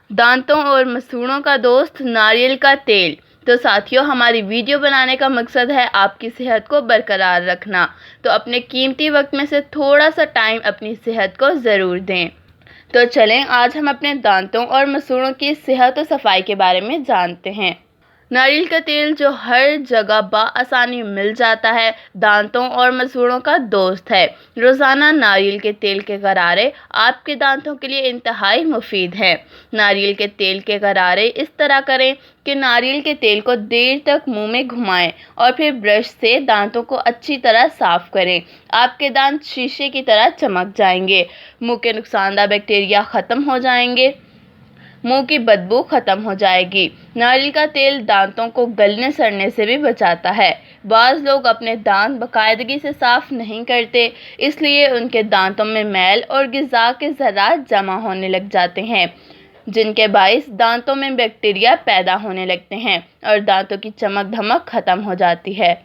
दांतों और मसूड़ों का दोस्त नारियल का तेल। तो साथियों, हमारी वीडियो बनाने का मकसद है आपकी सेहत को बरकरार रखना। तो अपने कीमती वक्त में से थोड़ा सा टाइम अपनी सेहत को ज़रूर दें। तो चलें, आज हम अपने दांतों और मसूड़ों की सेहत और सफाई के बारे में जानते हैं। नारियल का तेल जो हर जगह बआसानी मिल जाता है, दांतों और मसूड़ों का दोस्त है। रोज़ाना नारियल के तेल के गरारे आपके दांतों के लिए इंतहाई मुफीद हैं। नारियल के तेल के गरारे इस तरह करें कि नारियल के तेल को देर तक मुंह में घुमाएं और फिर ब्रश से दांतों को अच्छी तरह साफ करें। आपके दांत शीशे की तरह चमक जाएंगे, मुंह के नुकसानदेह बैक्टीरिया ख़त्म हो जाएंगे, मुंह की बदबू खत्म हो जाएगी। नारियल का तेल दांतों को गलने सड़ने से भी बचाता है। बाज़ लोग अपने दांत बाकायदगी से साफ नहीं करते, इसलिए उनके दांतों में मैल और ग़िज़ा के ज़रात जमा होने लग जाते हैं, जिनके बाइस दांतों में बैक्टीरिया पैदा होने लगते हैं और दांतों की चमक धमक खत्म हो जाती है।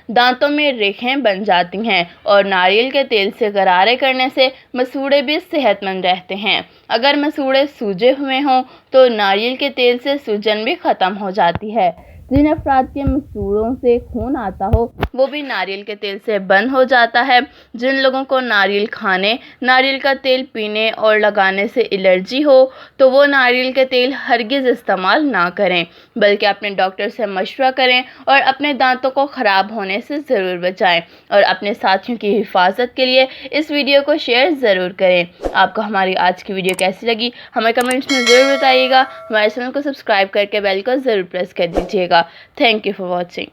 दांतों में रेखें बन जाती हैं और नारियल के तेल से गरारे करने से मसूड़े भी सेहतमंद रहते हैं। अगर मसूड़े सूजे हुए हों तो नारियल के तेल से सूजन भी ख़त्म हो जाती है। जिन अफराद के मसूड़ों से खून आता हो वो भी नारियल के तेल से बंद हो जाता है। जिन लोगों को नारियल खाने, नारियल का तेल पीने और लगाने से एलर्जी हो तो वो नारियल के तेल हरगिज़ इस्तेमाल ना करें, बल्कि अपने डॉक्टर से मशवरा करें और अपने दांतों को ख़राब होने से ज़रूर बचाएं। और अपने साथियों की हिफाजत के लिए इस वीडियो को शेयर ज़रूर करें। आपको हमारी आज की वीडियो कैसी लगी हमें कमेंट्स में ज़रूर बताइएगा। हमारे चैनल को सब्सक्राइब करके बेल को ज़रूर प्रेस कर दीजिएगा। Thank you for watching.